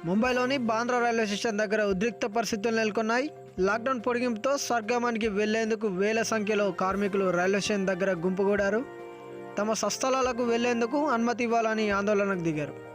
ముంబైలోని Bandra railway station దగ్గర ఉద్రిక్త పరిస్థితులు నెలకొన్నాయి. లాక్డౌన్ పొడిగింపుతో స్వర్గమానికి వెళ్లేందుకు వేల సంఖ్యలో కార్మికులు రైల్వే స్టేషన్ దగ్గర గుంపుగూడారు. తమ స్వస్థలాలకు వెళ్లేందుకు అనుమతి ఇవ్వాలని ఆందోళనకు దిగారు.